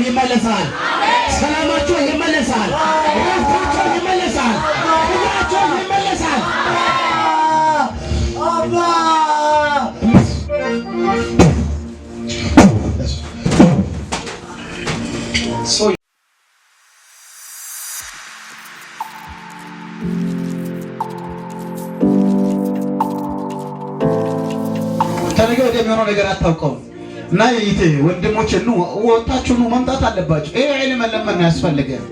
ይመለሳል። ሰላማቸው ይመለሳል። ረፍታቸው ይመለሳል። ክብራቸው ይመለሳል። አባ ከነገ ወዲያ የሚሆነው ነገር አታውቀውም። እና ይሄ ወንድሞች ወጣችሁ ነው መምጣት አለባችሁ። ይሄ አይነ መለመን ያስፈልጋል።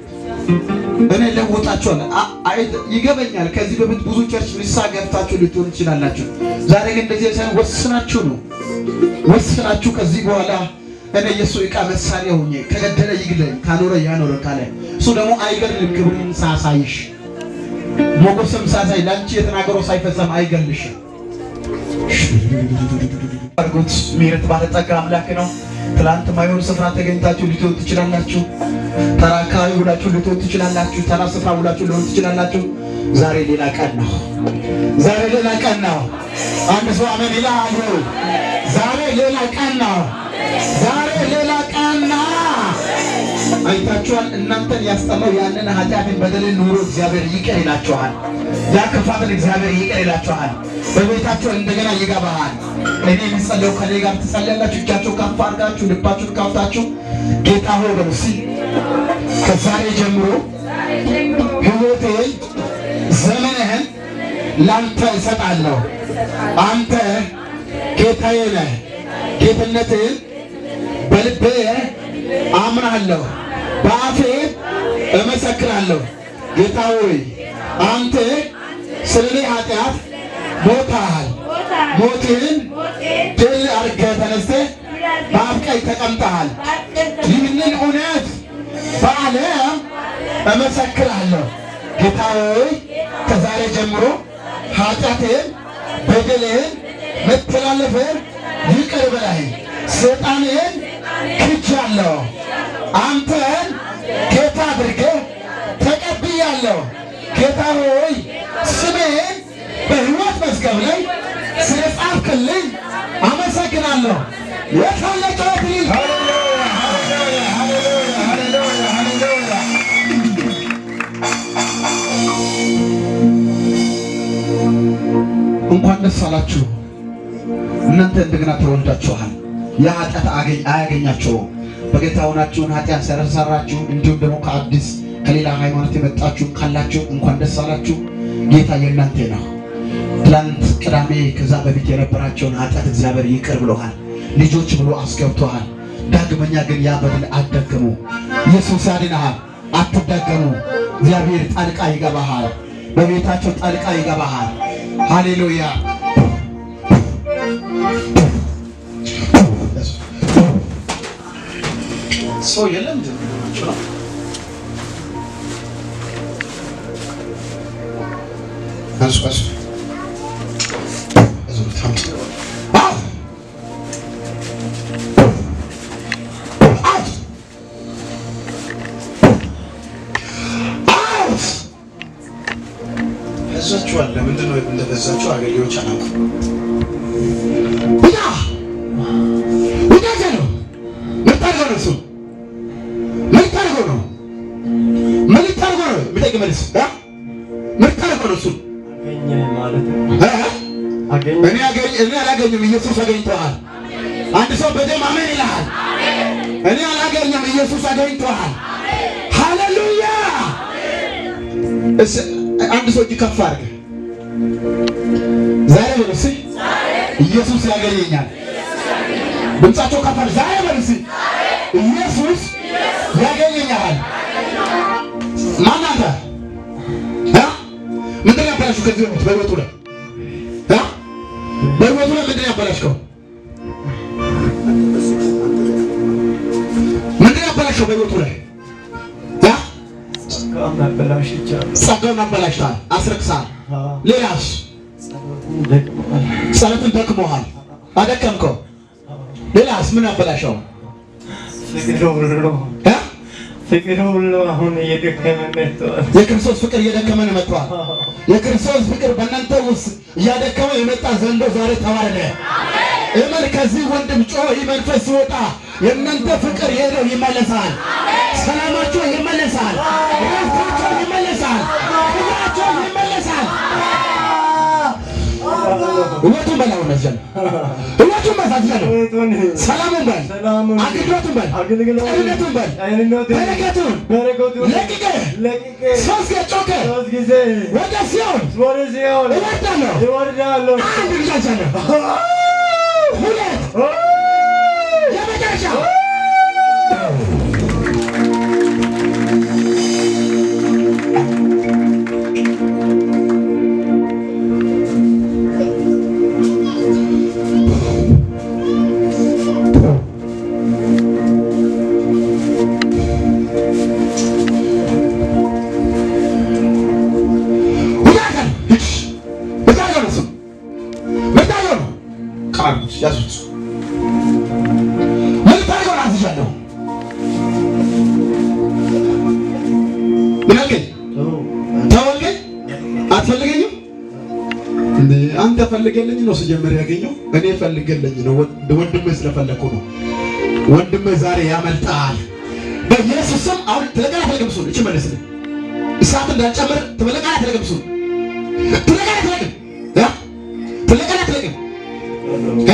እኔ ለወጣችኋለሁ ይገበኛል። ከዚህ በፊት ብዙ ቸርች ንስሐ ገብታችሁ ልትሆን ትችላላችሁ። ዛሬ ግን እንደዚህ ሳይሆን ወስናችሁ ነው። ወስናችሁ ከዚህ በኋላ እኔ የሱ ዕቃ መሳሪያ ሆኜ ከገደለ ይግደል ካኖረ ያኖረ ካለ እሱ ደግሞ አይገድልም። ክብሩን ሳሳይሽ ሞገስም ሳሳይ ላንቺ የተናገረው ሳይፈጸም አይገልሽም። አርጎት ምሕረት ባለጠጋ አምላክ ነው። ትላንት ማይሆን ስፍራ ተገኝታችሁ ልትሆን ትችላላችሁ። ተራ አካባቢ ሁላችሁ ልትሆን ትችላላችሁ። ተራ ስፍራ ሁላችሁ ልትሆን ትችላላችሁ። ዛሬ ሌላ ቀን ነው። ዛሬ ሌላ ቀን ነው። አንድ ሰው አሜን ይላል። ዛሬ ሌላ ቀን ነው። ዛሬ ሌላ ቀን ነው። አይታችኋል። እናንተን ያስጠላው ያንን ኃጢአትን በደልን ኑሮ እግዚአብሔር ይቅር ይላችኋል። ያ ክፋትን እግዚአብሔር ይቅር ይላችኋል። በቤታችሁ እንደገና ይገባሃል። እኔ የምጸልየው ከኔ ጋር ትጸልያላችሁ። እጃችሁ ከፍ አድርጋችሁ ልባችሁን ከፍታችሁ ጌታ ሆይ በሉ እስኪ ከዛሬ ጀምሮ ሕይወቴን ዘመንህን ላንተ እሰጣለሁ። አንተ ጌታዬ ነህ። ጌትነትህን በልቤ አምናለሁ፣ በአፌ እመሰክራለሁ። ጌታ ሆይ አንተ ስለኔ ኃጢአት ሞተሃል። ሞትህን ድል አድርገህ ተነስተህ በአብ ቀኝ ተቀምጠሃል። ይህንን እውነት በዓለም እመሰክራለሁ። ጌታ ሆይ ከዛሬ ጀምሮ ኃጢአትህን፣ በደልህን፣ መተላለፍህን ይቅር በለኝ። ሰይጣንህን ክጃለሁ። አንተን ጌታ አድርገህ ተቀብያለሁ። ጌታ ሆይ ስሜን በሕይወት መዝገብ ላይ ስለጻፍክልኝ አመሰግናለሁ። የፈለቀው ቢል እንኳን ደስ አላችሁ። እናንተ እንደገና ተወልዳችኋል። የኃጢአት አያገኛችሁም። በጌታ ሆናችሁን ኃጢአት ሰራችሁ እንዲሁም ደግሞ ከአዲስ ከሌላ ሃይማኖት የመጣችሁ ካላችሁ እንኳን ደስ አላችሁ። ጌታ የእናንተ ነው። ትላንት ቅዳሜ ከዛ በፊት የነበራቸውን ኃጢአት እግዚአብሔር ይቅር ብሎሃል። ልጆች ብሎ አስገብቶሃል። ዳግመኛ ግን ያ በደል አትደግሙ። ኢየሱስ ያድንሃል። አትደግሙ። እግዚአብሔር ጣልቃ ይገባሃል። በቤታቸው ጣልቃ ይገባሃል። ሃሌሉያ። ሰው የለም እንደምናችሁ ነው። አንስኳስ አዙር ታምጥ አው እዛችኋል። ለምንድን ነው እንደበዛችሁ አገልጋዮች አላውቅም። እኔ አላገኘም፣ ኢየሱስ አገኝቷል። አንድ ሰው በደም አሜን ይላል። እኔ አላገኘም፣ ኢየሱስ አገኝቷል። ሃሌሉያ። አንድ ሰው እጅ ከፍ አድርገህ ዛሬ በሉ እስኪ ኢየሱስ ያገኘኛል። ድምፃቸው ከፍ አድርገህ ዛሬ በሉ እስኪ ኢየሱስ ያገኘኛል። ማን አንተ? ምንድን ያበላሽው ከዚህ በፊት በሕይወቱ ላይ በሕይወቱ ላይ ምንድን ያበላሽከው? ምንድን ያበላሽከው በሕይወቱ ላይ? ጸጋውን አበላሽታል፣ አስረክሳል። ሌላስ? ጸሎትን ደክሞሃል፣ አደከምከው። ሌላስ ምን አበላሸው? ፍቅር ሁሉ አሁን እየደከመ መጥቷል። የክርስቶስ ፍቅር እየደከመ መጥቷል። የክርስቶስ ፍቅር በእናንተ ውስጥ እያደከመ የመጣ ዘንዶ ዛሬ ተዋረደ። እመን ከዚህ ወንድም ጮህ መንፈስ ሲወጣ የእናንተ ፍቅር ሄደው ይመለሳል። ሰላማቸው ይመለሳል። ረፍታቸው ይመለሳል። ክብራቸው ይመለሳል። ውበቱን በል አሁን መስጀን ውበቱን መሳጅን ሰላሙን በል አገልግሎቱን በል ጤንነቱን በል በረከቱን ለቅቄ ሶስት ጊዜ ወደ ሲኦል እወርዳለሁ። አንድ ልጃቻለሁ ሁለት የመጨረሻ ያዙት ምን ታደርገው አዝዣለሁ ምን አልከኝ ተወልከኝ አትፈልገኝም እንዴ አንተ ፈልገልኝ ነው ስጀምር ያገኘው እኔ ፈልገልኝ ነው ወንድሜ ስለፈለኩ ነው ወንድሜ ዛሬ ያመልጣል በኢየሱስ ስም አሁን ተለቀና ተለቀምሱ እቺ መልስልኝ እሳት እንዳልጨምር ተለቀና ተለቀምሱ ተለቀና ተለቀም ያ ተለቀና ተለቀም ያ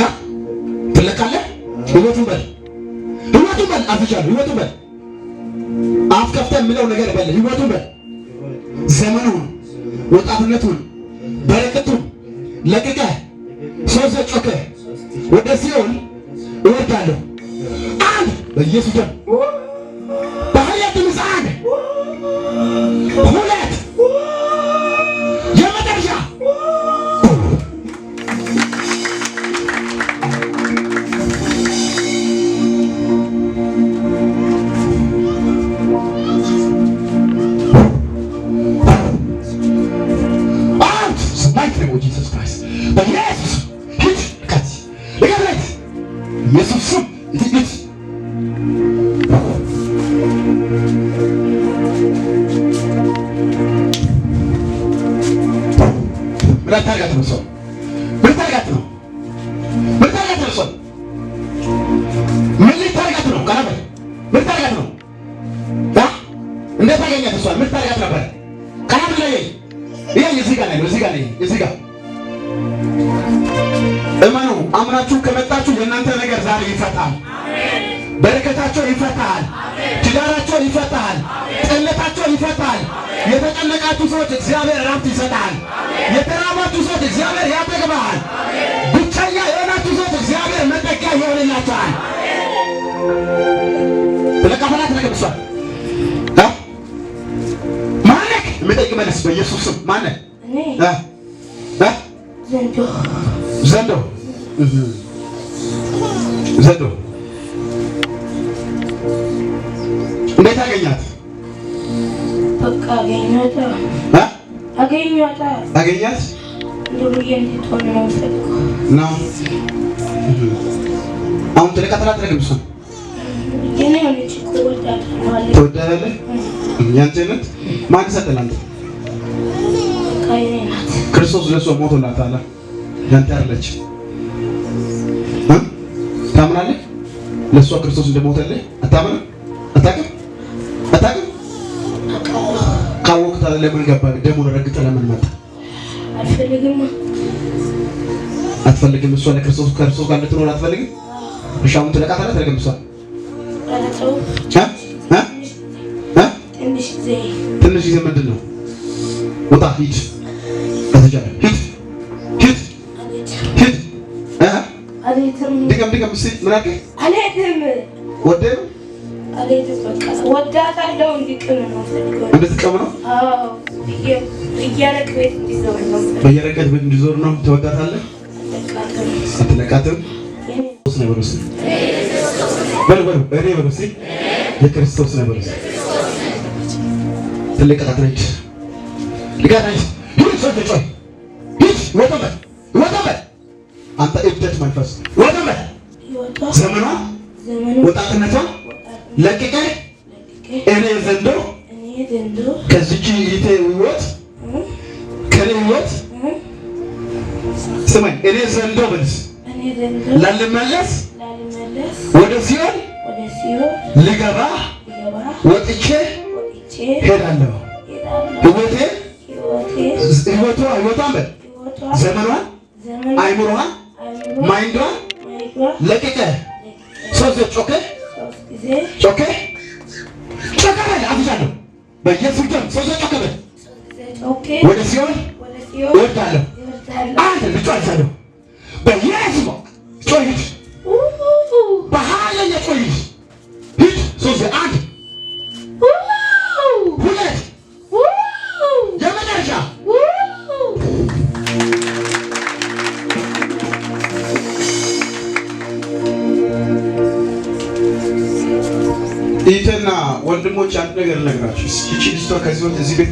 ትለካለህ ህይወቱን በል አፍቻለሁ ህይወቱን በል አፍ ከፍተህ የምለው ነገር በል ህይወቱን በል ዘመኑን ወጣትነቱን በረከቱን ለቅቀህ ሶስት ጮከህ ወደ ሲኦል እወርዳለሁ አንድ በኢየሱስ ደም በኃይላት ምሳን ሁለት የመጨረሻ Jesus Christ. But yes, hit, cut. Look at it. Yes, soup. It. Bertargat no son. Bertargat no. Bertargat no son. Bertargat no. Kanabe. Bertargat no. Da? Anda taganya no son. Bertargat no ber. Kanabe lagi. Iya የዚጋ እመኑ አምናችሁ ከመጣችሁ የእናንተ ነገር ዛሬ ይፈታል። በረከታቸው ይፈታል። ትዳራቸው ይፈታል። ጤንነታቸው ይፈታል። የተጨነቃችሁ ሰዎች እግዚአብሔር እረፍት ይሰጣል። የተራባችሁ ሰዎች እግዚአብሔር ያጠግባል። ብቸኛ የሆናችሁ ሰዎች እግዚአብሔር መጠጊያ ይሆንላችኋል። ተለካፈላት ተለከብሷል ማነክ ምጠይቅ መልስ በኢየሱስ ስም ማነክ ዘንዶ እንዴት አገኛት? በቃ አገኛት ዱርዬ እንድትሆን ነው የምፈልገው ነው። አሁን ተለቃተላት ተለቅምሱ የኔ ልጅ ወዳታለሁ ተወዳለህ ያንተነት ማን ሰጠላንተ? ክርስቶስ ለሷ ሞቶላታል። ያንተ አይደለች። ታምናለህ? ለሷ ክርስቶስ እንደሞተልህ አታምንም? አታውቅም? ካወቅህ ታዲያ ለምን ገባህ? ደሙን ረግጠህ ለምን መጣ? አትፈልግም? እሷ ለክርስቶስ ከክርስቶስ ጋር ልትኖር አትፈልግም? እሺ አሁን ትለቃታለህ? ተለቅም እሷ ትንሽ ጊዜ ምንድን ነው? ወጣ ሂድ ድገም እስኪ ምን አልከኝ? አልሄድም ወደህ ነው? አልሄድም በቃ ወዳታለሁ እንድትቀም ነው? አዎ በየረቀት ቤት እንዲዞር ነው። ትወዳታለህ? አትለቃትም? ክርስቶስ ነው በሉስ በሉ እኔ በሉስ የክርስቶስ ነው በሉስ ትለቃት ነች ልጋናች ወጣበት አንተ እብደት መንፈስ ወጣበት ዘመኗ ወጣትነቷ ለቅቄ እኔ ዘንዶ ከዚች ይቴ ህይወት ከኔ ህይወት ስማኝ እኔ ዘንዶ ብልስ ላልመለስ ወደ ሲኦል ሲኦል ልገባ ልገባ ወጥቼ ወጥቼ ሄዳለሁ። ሄዳለሁ። ህይወቷን ዘመኗን አይምሮዋን ማይንዷን ለቅቄ ሶስት ጊዜ ጮኬ በል አፍሻለሁ። በኢየሱስ ደም ሶስት ጮኬ በል ወደ ሲኦል እወርዳለሁ። አንድ ልጫወታለሁ። በኢየሱስ ጮህ ሂድ። በኃይለኛ ጮህ ሂድ። ሂድ ሶስት አንድ ሁለት የመጨረሻ ኢትና ወንድሞች አንድ ነገር ልነግራችሁ። እቺ ልጅቷ ከዚህ ቤት